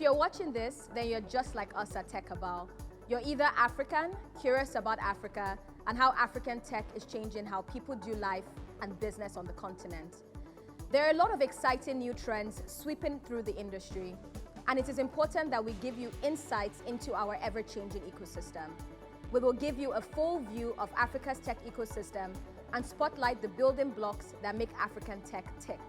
if you're watching this, then you're just like us at TechCabal. You're either African, curious about Africa, and how African tech is changing how people do life and business on the continent. There are a lot of exciting new trends sweeping through the industry, and it is important that we give you insights into our ever-changing ecosystem. We will give you a full view of Africa's tech ecosystem and spotlight the building blocks that make African tech tick,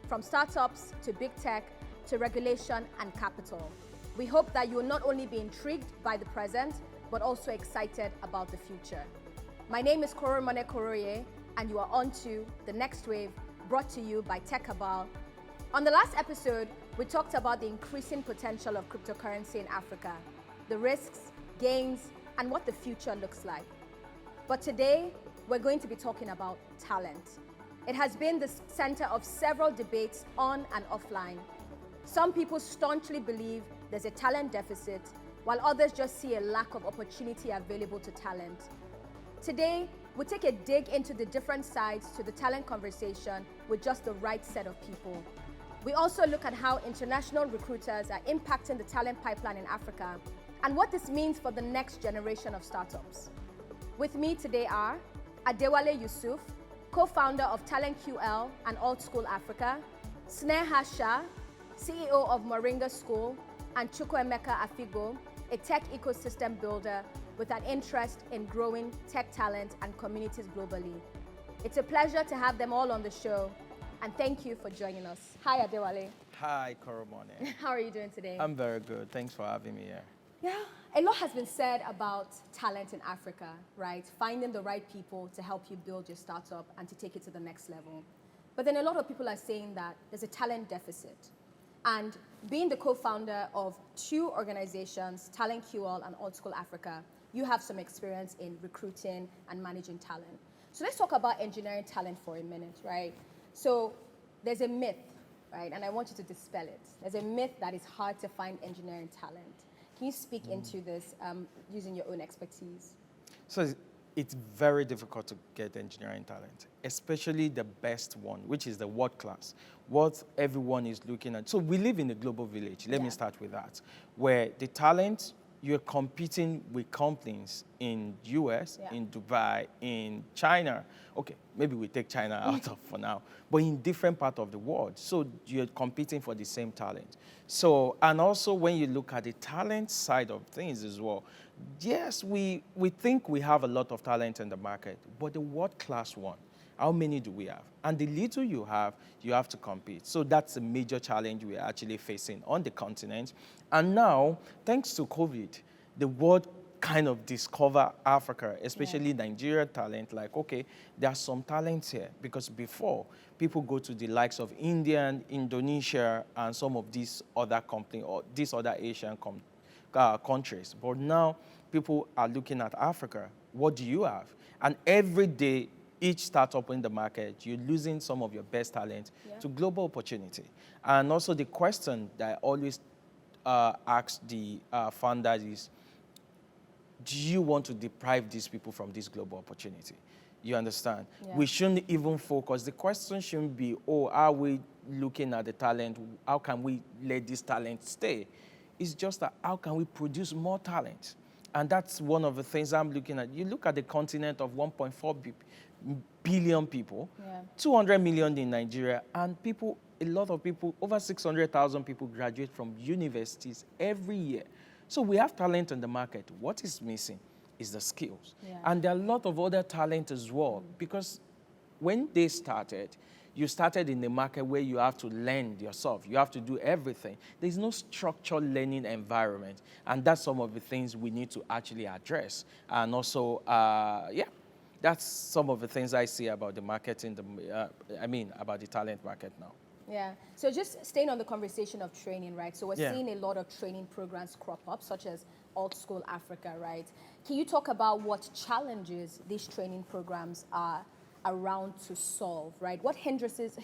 from startups to big tech to regulation and capital. We hope that you will not only be intrigued by the present, but also excited about the future. My name is Koromone Koroye, and you are on to The Next Wave, brought to you by TechCabal. On the last episode, we talked about the increasing potential of cryptocurrency in Africa, the risks, gains, and what the future looks like. But today, we're going to be talking about talent. It has been the center of several debates on and offline. Some people staunchly believe there's a talent deficit, while others just see a lack of opportunity available to talent. Today, we'll take a dig into the different sides to the talent conversation with just the right set of people. We also look at how international recruiters are impacting the talent pipeline in Africa and what this means for the next generation of startups. With me today are Adewale Yusuf, co-founder of TalentQL and Old School Africa, Snehar Shah, CEO of Moringa School, and Chukwuemeka Afigbo, a tech ecosystem builder with an interest in growing tech talent and communities globally. It's a pleasure to have them all on the show, and thank you for joining us. Hi, Adewale. Hi, Koromone. How are you doing today? I'm very good. Thanks for having me here. Yeah, a lot has been said about talent in Africa, right? Finding the right people to help you build your startup and to take it to the next level. But then a lot of people are saying that there's a talent deficit. And being the co-founder of two organizations, TalentQL and Old School Africa, you have some experience in recruiting and managing talent. So let's talk about engineering talent for a minute, right? So there's a myth, right? And I want you to dispel it. There's a myth that it's hard to find engineering talent. Can you speak into this using your own expertise? So it's very difficult to get engineering talent, especially the best one, which is the world class, what everyone is looking at. So we live in a global village. Let me start with that, where the talent, you're competing with companies in US, in Dubai, in China. Okay, maybe we take China out of for now, but in different parts of the world. So you're competing for the same talent. So, and also when you look at the talent side of things as well, yes, we think we have a lot of talent in the market, but the world-class one, how many do we have? And the little you have to compete. So that's a major challenge we're actually facing on the continent. And now, thanks to COVID, the world kind of discover Africa, especially Nigeria talent, like, okay, there are some talents here. Because before, people go to the likes of India, Indonesia, and some of these other companies, or these other Asian countries. But now, people are looking at Africa. What do you have? And every day, each startup in the market, you're losing some of your best talent to global opportunity. And also the question that I always ask the founders is, do you want to deprive these people from this global opportunity? You understand? Yeah. We shouldn't even focus. The question shouldn't be, oh, are we looking at the talent? How can we let this talent stay? It's just that how can we produce more talent? And that's one of the things I'm looking at. You look at the continent of 1.4 billion people, 200 million in Nigeria, and people, a lot of people, over 600,000 people graduate from universities every year. So we have talent in the market. What is missing is the skills. And there are a lot of other talent as well, because when they started, you started in a market where you have to learn yourself. You have to do everything. There's no structured learning environment. And that's some of the things we need to actually address. And also, that's some of the things I see about the market about the talent market now. Yeah, so just staying on the conversation of training, right? So we're seeing a lot of training programs crop up, such as Old School Africa, right? Can you talk about what challenges these training programs are around to solve, right? What hindrances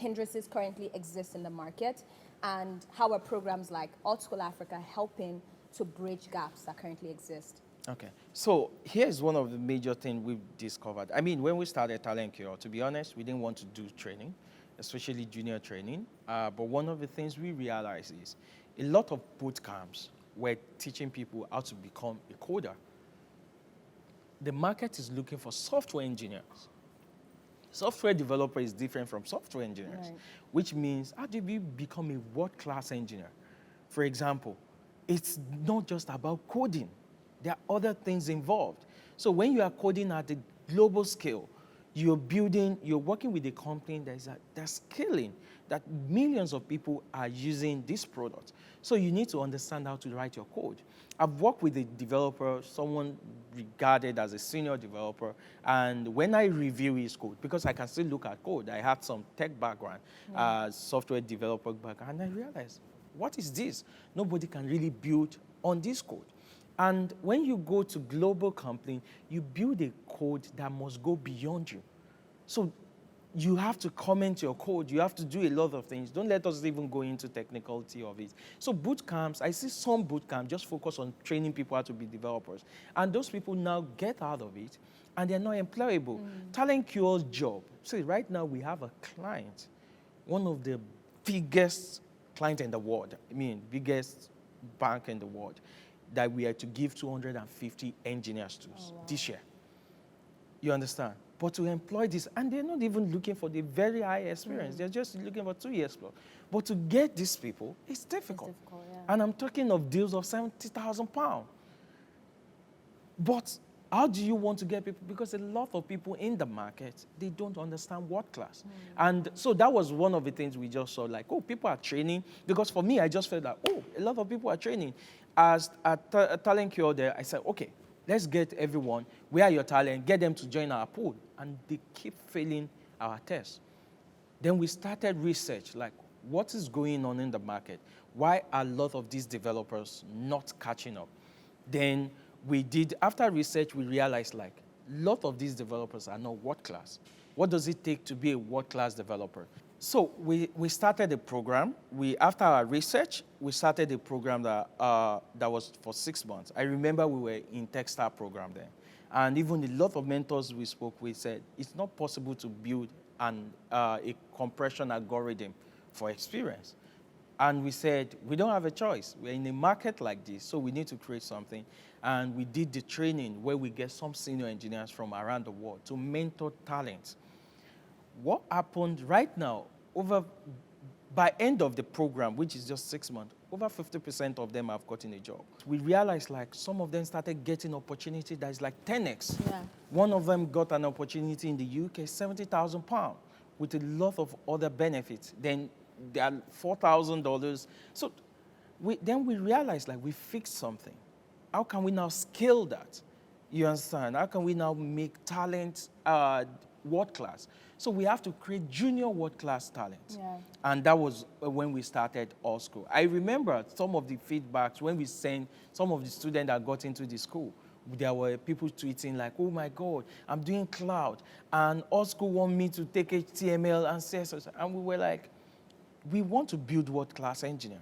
currently exist in the market, and how are programs like Old School Africa helping to bridge gaps that currently exist? Okay, so here's one of the major things we've discovered. I mean, when we started TalentQL, to be honest, we didn't want to do training, especially junior training. But one of the things we realized is a lot of boot camps were teaching people how to become a coder. The market is looking for software engineers. Software developer is different from software engineers, which means how do you become a world-class engineer? For example, it's not just about coding. There are other things involved. So when you are coding at the global scale, you're working with a company that's scaling, that millions of people are using this product. So you need to understand how to write your code. I've worked with a developer, someone regarded as a senior developer, and when I review his code, because I can still look at code, I had some tech background, software developer background, and I realized, what is this? Nobody can really build on this code. And when you go to global company, you build a code that must go beyond you. So you have to comment your code. You have to do a lot of things. Don't let us even go into technicality of it. So boot camps, I see some boot camps just focus on training people how to be developers. And those people now get out of it, and they're not employable. TalentQL's job. So right now we have a client, one of the biggest clients in the world, biggest bank in the world, that we are to give 250 engineers to this year. You understand? But to employ this, and they're not even looking for the very high experience. They're just looking for 2 years plus. But to get these people, it's difficult. And I'm talking of deals of £70,000. But how do you want to get people? Because a lot of people in the market, they don't understand what class. And so that was one of the things we just saw, like, oh, people are training. Because for me, I just felt like, oh, a lot of people are training. As at TalentQL there, I said, okay, let's get everyone, where are your talent, get them to join our pool. And they keep failing our tests. Then we started research, like, what is going on in the market? Why are a lot of these developers not catching up? Then we did, after research, we realized, like, a lot of these developers are not world class. What does it take to be a world-class developer? So we started a program. After our research, we started a program that was for 6 months. I remember we were in TechStar program then. And even a lot of mentors we spoke with said, it's not possible to build a compression algorithm for experience. And we said, we don't have a choice. We're in a market like this, so we need to create something. And we did the training where we get some senior engineers from around the world to mentor talent. What happened right now, by end of the program, which is just 6 months, over 50% of them have gotten a job. We realized, like, some of them started getting opportunity that is like 10x. One of them got an opportunity in the UK, £70,000, with a lot of other benefits. Then there are $4,000. So then we realized, like, we fixed something. How can we now scale that? You understand? How can we now make talent world class? So we have to create junior world class talent. And that was when we started our school. I remember some of the feedbacks when we sent some of the students that got into the school. There were people tweeting like, oh my God, I'm doing cloud. And our school want me to take HTML and CSS. And we were like, we want to build world class engineer.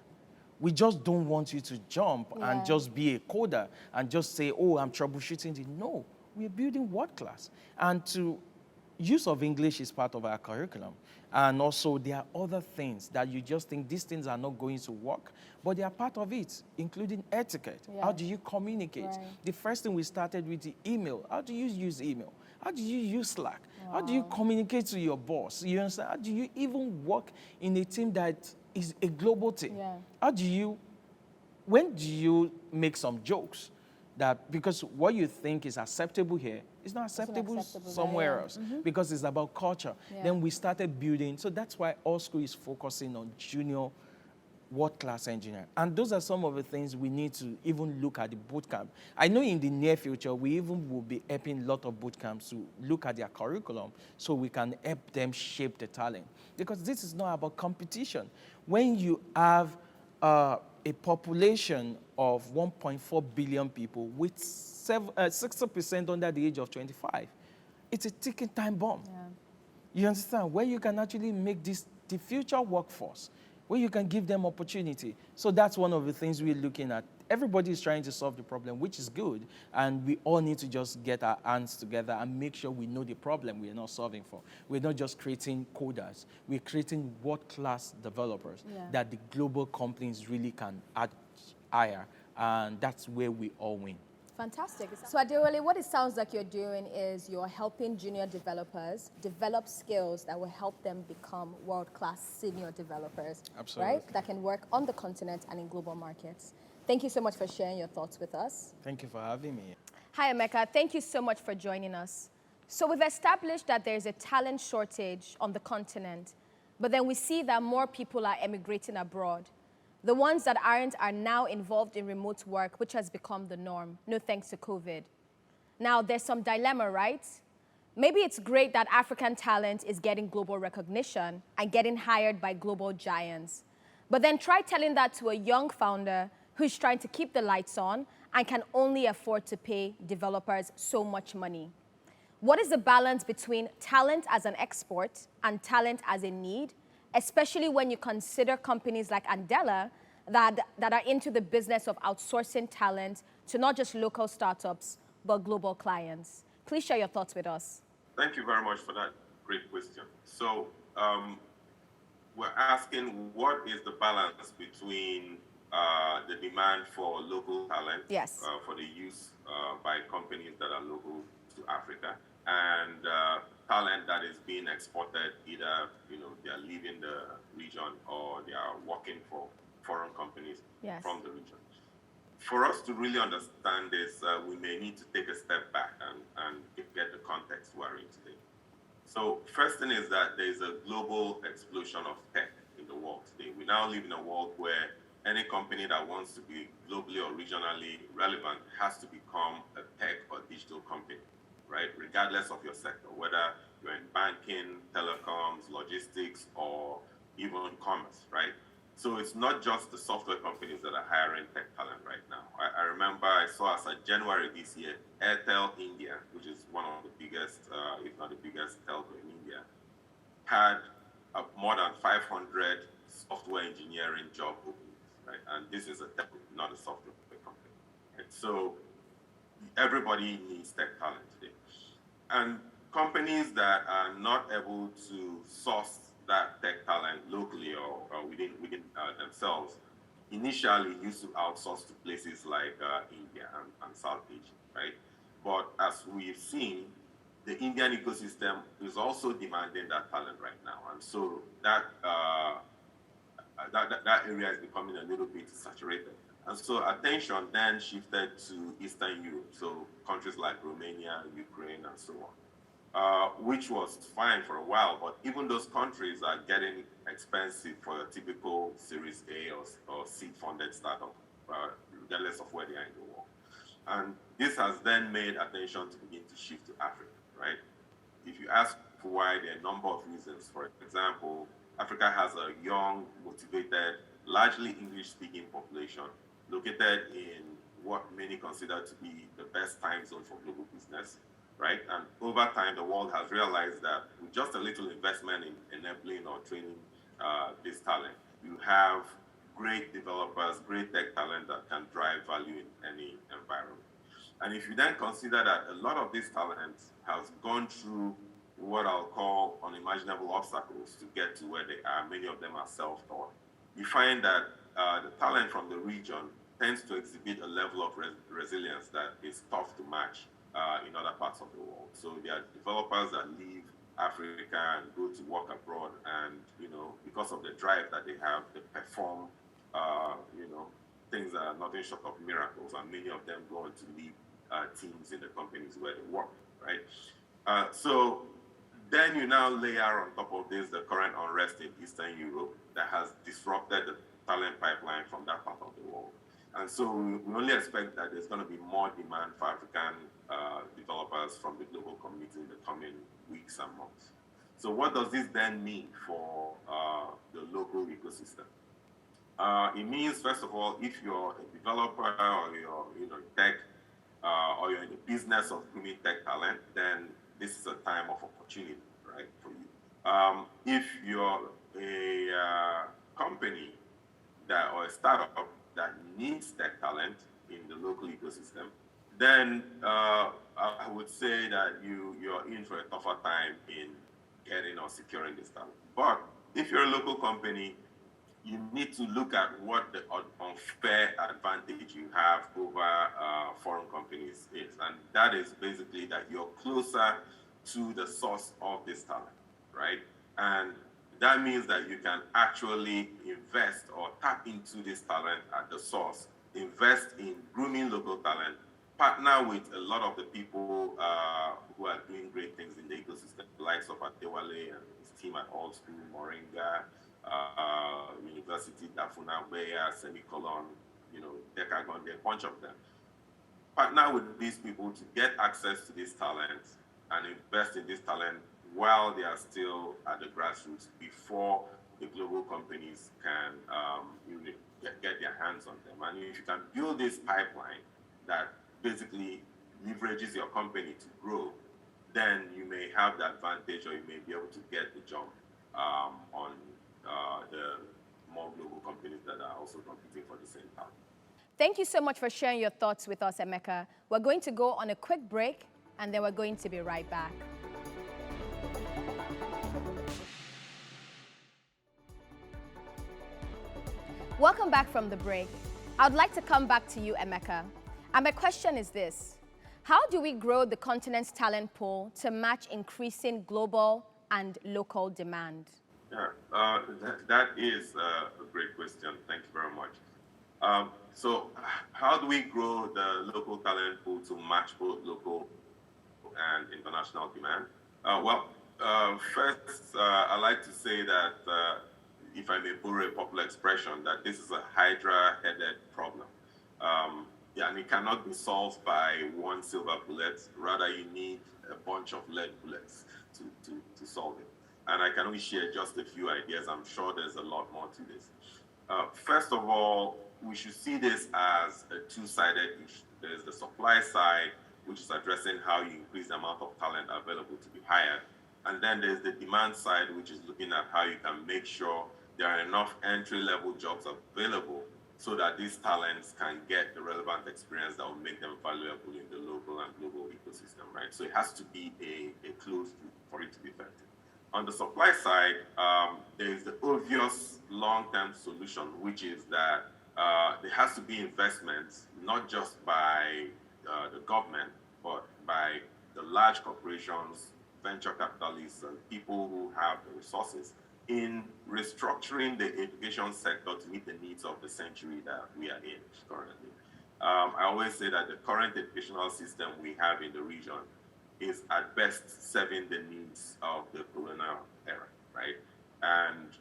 We just don't want you to jump and just be a coder and just say, oh, I'm troubleshooting. No, we're building world class. And use of English is part of our curriculum. And also there are other things that you just think these things are not going to work, but they are part of it, including etiquette. How do you communicate? The first thing we started with the email. How do you use email? How do you use Slack? How do you communicate to your boss? You understand? How do you even work in a team that is a global team? When do you make some jokes? Because what you think is acceptable here is not acceptable somewhere else, because it's about culture. Then we started building, so that's why our school is focusing on junior world-class engineer. And those are some of the things we need to even look at the boot camp. I know in the near future, we even will be helping a lot of boot camps to look at their curriculum so we can help them shape the talent. Because this is not about competition. When you have a population of 1.4 billion people with 60% under the age of 25, it's a ticking time bomb. You understand? Where you can actually make this the future workforce, where you can give them opportunity. So that's one of the things we're looking at, everybody is trying to solve the problem, which is good. And we all need to just get our hands together and make sure we know the problem we are not solving for. We're not just creating coders. We're creating world-class developers that the global companies really can hire. And that's where we all win. Fantastic. So Adewale, what it sounds like you're doing is you're helping junior developers develop skills that will help them become world-class senior developers. Absolutely. Right? That can work on the continent and in global markets. Thank you so much for sharing your thoughts with us. Thank you for having me. Hi, Emeka. Thank you so much for joining us. So we've established that there's a talent shortage on the continent, but then we see that more people are emigrating abroad. The ones that aren't are now involved in remote work, which has become the norm, no thanks to COVID. Now, there's some dilemma, right? Maybe it's great that African talent is getting global recognition and getting hired by global giants. But then try telling that to a young founder who's trying to keep the lights on and can only afford to pay developers so much money. What is the balance between talent as an export and talent as a need, especially when you consider companies like Andela that are into the business of outsourcing talent to not just local startups, but global clients? Please share your thoughts with us. Thank you very much for that great question. So we're asking, what is the balance between the demand for local talent, for the use by companies that are local to Africa, and talent that is being exported, either they are leaving the region or they are working for foreign companies from the region. For us to really understand this, we may need to take a step back and get the context we're in today. So first thing is that there's a global explosion of tech in the world today. We now live in a world where any company that wants to be globally or regionally relevant has to become a tech or digital company, right? Regardless of your sector, whether you're in banking, telecoms, logistics, or even commerce, right? So it's not just the software companies that are hiring tech talent right now. I remember I saw as of January this year, Airtel India, which is one of the biggest, if not the biggest telco in India, had more than 500 software engineering job openings, right? And this is a tech, not a software company. And so everybody needs tech talent today. And companies that are not able to source that tech talent locally or within themselves initially used to outsource to places like India and South Asia, right? But as we've seen, the Indian ecosystem is also demanding that talent right now, and so that area is becoming a little bit saturated. And so attention then shifted to Eastern Europe, so countries like Romania, Ukraine, and so on, which was fine for a while, but even those countries are getting expensive for a typical Series A or seed-funded startup, regardless of where they are in the world. And this has then made attention to begin to shift to Africa, right? If you ask for why, there are a number of reasons. For example, Africa has a young, motivated, largely English-speaking population located in what many consider to be the best time zone for global business, right? And over time, the world has realized that with just a little investment in enabling or training this talent, you have great developers, great tech talent that can drive value in any environment. And if you then consider that a lot of this talent has gone through what I'll call unimaginable obstacles to get to where they are, many of them are self-taught, you find that the talent from the region tends to exhibit a level of resilience that is tough to match in other parts of the world. So there are developers that leave Africa and go to work abroad, and because of the drive that they have, they perform things that are nothing short of miracles, and many of them go on to lead teams in the companies where they work, right? So then you now layer on top of this the current unrest in Eastern Europe that has disrupted the talent pipeline from that part of the world. And so we only expect that there's going to be more demand for African developers from the global community in the coming weeks and months. So what does this then mean for the local ecosystem? It means, first of all, if you're a developer or you're tech, or you're in the business of grooming tech talent, then this is a time of opportunity, right, for you. If you're a company or a startup that needs tech talent in the local ecosystem, then I would say that you're in for a tougher time in getting or securing this talent. But if you're a local company, you need to look at what the unfair advantage you have over foreign companies is. And that is basically that you're closer to the source of this talent, right? And that means that you can actually invest or tap into this talent at the source, invest in grooming local talent, partner with a lot of the people who are doing great things in the ecosystem, the likes of Adewale and his team at All School, Moringa, University, Dafuna, Weya, Semicolon, Decagon, there are a bunch of them. Partner with these people to get access to this talent and invest in this talent while they are still at the grassroots before the global companies can get their hands on them. And if you can build this pipeline that basically leverages your company to grow, then you may have the advantage, or you may be able to get the jump on the more global companies that are also competing for the same talent. Thank you so much for sharing your thoughts with us, Emeka. We're going to go on a quick break, and then we're going to be right back. Welcome back from the break. I would like to come back to you, Emeka. And my question is this: how do we grow the continent's talent pool to match increasing global and local demand? Yeah, that is a great question. Thank you very much. So how do we grow the local talent pool to match both local and international demand? First, I like to say that, if I may borrow a popular expression, that this is a hydra-headed problem. And it cannot be solved by one silver bullet. Rather, you need a bunch of lead bullets to solve it. And I can only share just a few ideas. I'm sure there's a lot more to this. First of all, we should see this as a two-sided issue. There's the supply side, which is addressing how you increase the amount of talent available to be hired. And then there's the demand side, which is looking at how you can make sure there are enough entry-level jobs available so that these talents can get the relevant experience that will make them valuable in the local and global ecosystem, right? So it has to be a closed loop for it to be effective. On the supply side, there is the obvious long-term solution, which is that there has to be investments, not just by the government, but by the large corporations, venture capitalists, and people who have the resources in restructuring the education sector to meet the needs of the century that we are in currently. I always say that the current educational system we have in the region is at best serving the needs of the colonial era, right? And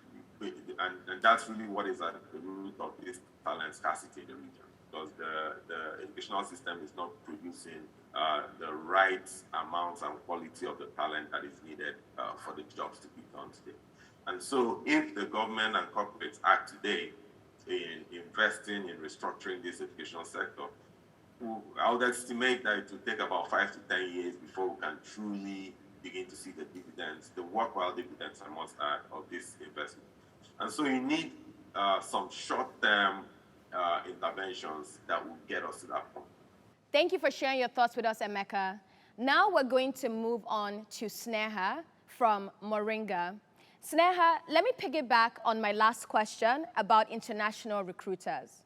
that's really what is at the root of this talent scarcity in the region, because the educational system is not producing the right amounts and quality of the talent that is needed for the jobs to be done today. And so if the government and corporates act today in investing in restructuring this educational sector, I would estimate that it will take about 5 to 10 years before we can truly begin to see the dividends, the worthwhile dividends, I must add, of this investment. And so you need some short-term interventions that will get us to that point. Thank you for sharing your thoughts with us, Emeka. Now we're going to move on to Snehar from Moringa. Snehar, let me piggyback on my last question about international recruiters.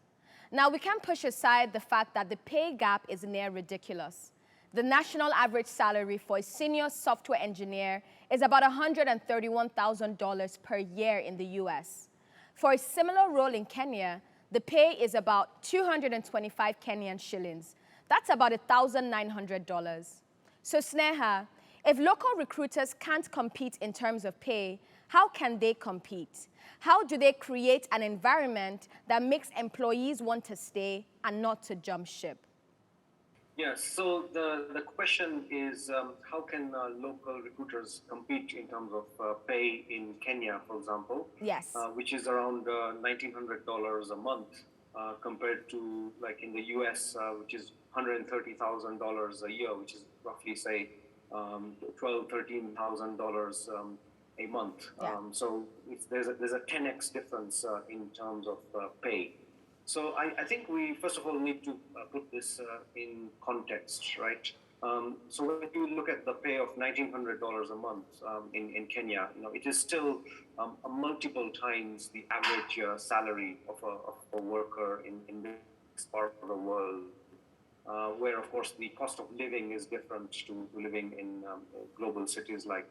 Now, we can't push aside the fact that the pay gap is near ridiculous. The national average salary for a senior software engineer is about $131,000 per year in the US. For a similar role in Kenya, the pay is about 225 Kenyan shillings. That's about $1,900. So Snehar, if local recruiters can't compete in terms of pay, how can they compete? How do they create an environment that makes employees want to stay and not to jump ship? Yes, so the question is, how can local recruiters compete in terms of pay in Kenya, for example? Yes. Which is around $1,900 a month compared to, like in the US, which is $130,000 a year, which is roughly, say, $12,000, $13,000 a month. Yeah. So there's a 10x difference in terms of pay. So I think we, first of all, need to put this in context, right? So when you look at the pay of $1,900 a month in Kenya, it is still multiple times the average salary of a worker in this part of the world, where, of course, the cost of living is different to living in global cities like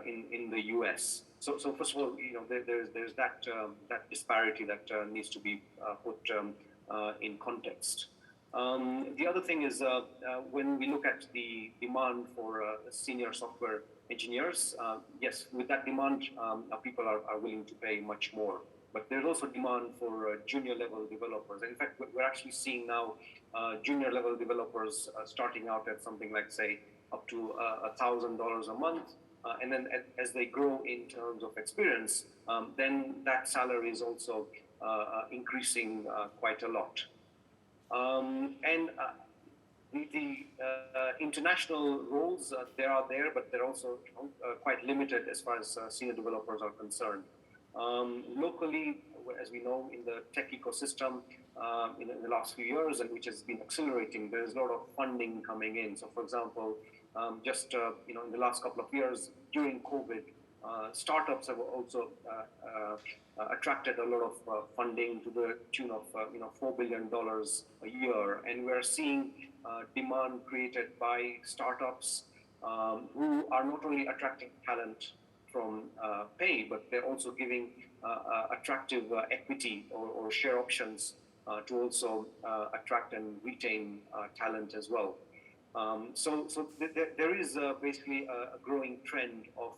in the U.S. So first of all, there's that disparity that needs to be put in context. The other thing is when we look at the demand for senior software engineers, yes, with that demand, people are willing to pay much more. But there's also demand for junior level developers. And in fact, we're actually seeing now junior level developers starting out at something like, say, up to $1,000 a month. And then as they grow in terms of experience, then that salary is also increasing quite a lot. The international roles, they are there, but they're also quite limited as far as senior developers are concerned. Locally, as we know, in the tech ecosystem, in the last few years, and which has been accelerating, there's a lot of funding coming in. So, for example, just in the last couple of years during COVID, startups have also attracted a lot of funding to the tune of $4 billion a year, and we're seeing demand created by startups who are not only attracting talent from pay, but they're also giving attractive equity or share options to also attract and retain talent as well. So there is basically a growing trend of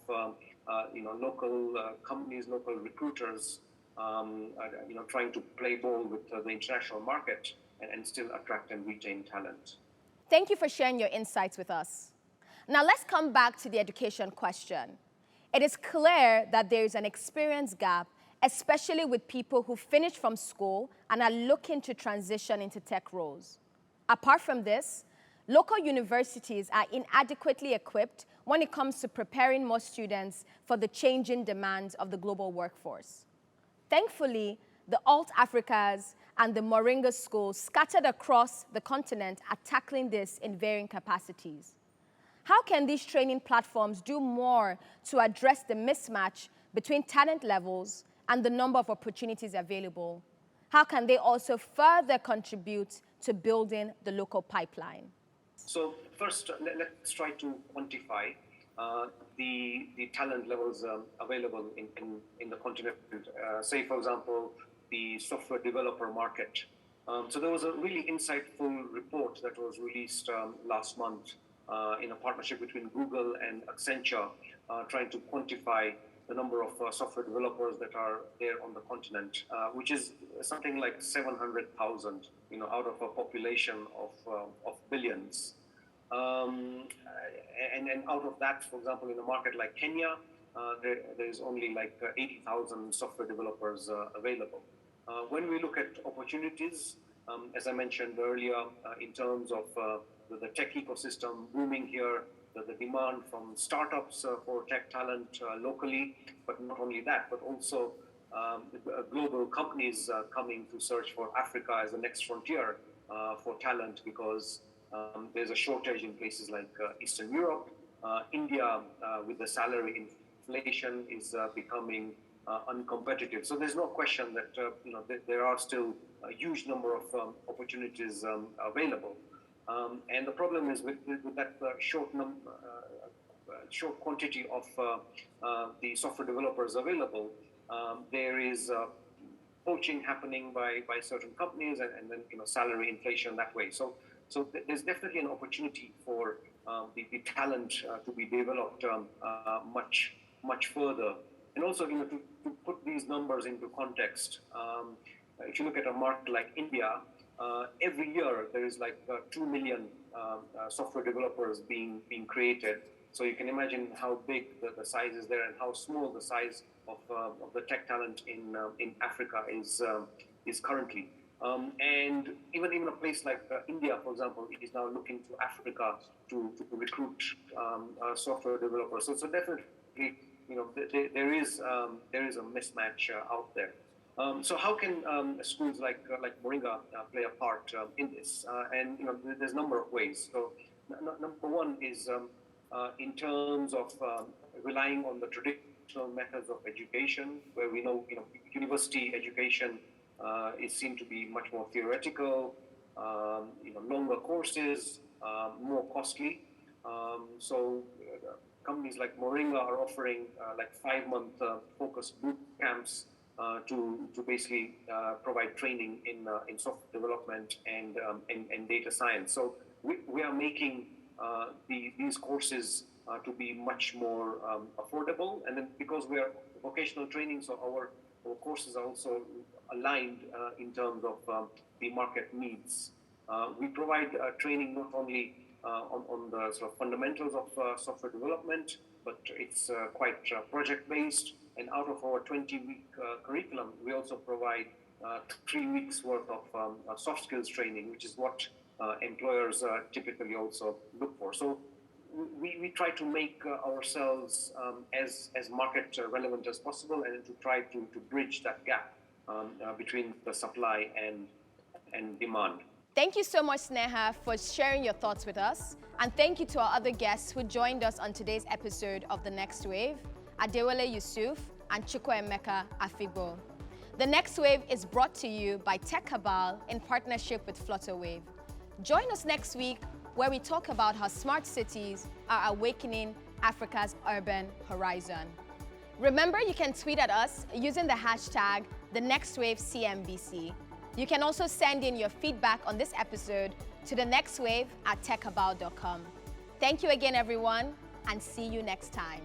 local companies, local recruiters, trying to play ball with the international market and still attract and retain talent. Thank you for sharing your insights with us. Now let's come back to the education question. It is clear that there is an experience gap, especially with people who finished from school and are looking to transition into tech roles. Apart from this, local universities are inadequately equipped when it comes to preparing more students for the changing demands of the global workforce. Thankfully, the Alt Africas and the Moringa School scattered across the continent are tackling this in varying capacities. How can these training platforms do more to address the mismatch between talent levels and the number of opportunities available? How can they also further contribute to building the local pipeline? So first, let's try to quantify the talent levels available in the continent. Say, for example, the software developer market. So there was a really insightful report that was released last month in a partnership between Google and Accenture, trying to quantify the number of software developers that are there on the continent, which is something like 700,000, out of a population of billions. And out of that, for example, in a market like Kenya, there is only like 80,000 software developers available. When we look at opportunities, as I mentioned earlier, in terms of the tech ecosystem booming here, the demand from startups for tech talent locally, but not only that, but also global companies coming to search for Africa as the next frontier for talent, because there's a shortage in places like Eastern Europe. India, with the salary inflation, is becoming uncompetitive. So there's no question that there are still a huge number of opportunities available. And the problem is with that short quantity of the software developers available, there is poaching happening by certain companies, and then salary inflation that way. So there's definitely an opportunity for the talent to be developed much further. And also, to put these numbers into context, if you look at a market like India, every year there is like 2 million software developers being created. So you can imagine how big the size is there and how small the size of the tech talent in Africa is currently. And even a place like India, for example, is now looking to Africa to recruit software developers. So definitely, there is a mismatch out there. So how can schools like Moringa play a part in this? And there's a number of ways. So number one is in terms of relying on the traditional methods of education, where we know university education is seen to be much more theoretical, longer courses, more costly. So companies like Moringa are offering like 5-month focused boot camps to basically provide training in software development and data science. So we are making these courses to be much more affordable, and then because we are vocational training, so our courses are also aligned in terms of the market needs. We provide training not only on the sort of fundamentals of software development, but it's quite project-based. And out of our 20-week curriculum, we also provide 3 weeks worth of soft skills training, which is what employers typically also look for. So we try to make ourselves as market relevant as possible, and to try to bridge that gap between the supply and demand. Thank you so much, Snehar, for sharing your thoughts with us. And thank you to our other guests who joined us on today's episode of The Next Wave, Adewale Yusuf and Chukwuemeka Afigbo. The Next Wave is brought to you by TechCabal in partnership with Flutterwave. Join us next week where we talk about how smart cities are awakening Africa's urban horizon. Remember, you can tweet at us using the hashtag TheNextWaveCNBC. You can also send in your feedback on this episode to thenextwave@techcabal.com. Thank you again, everyone, and see you next time.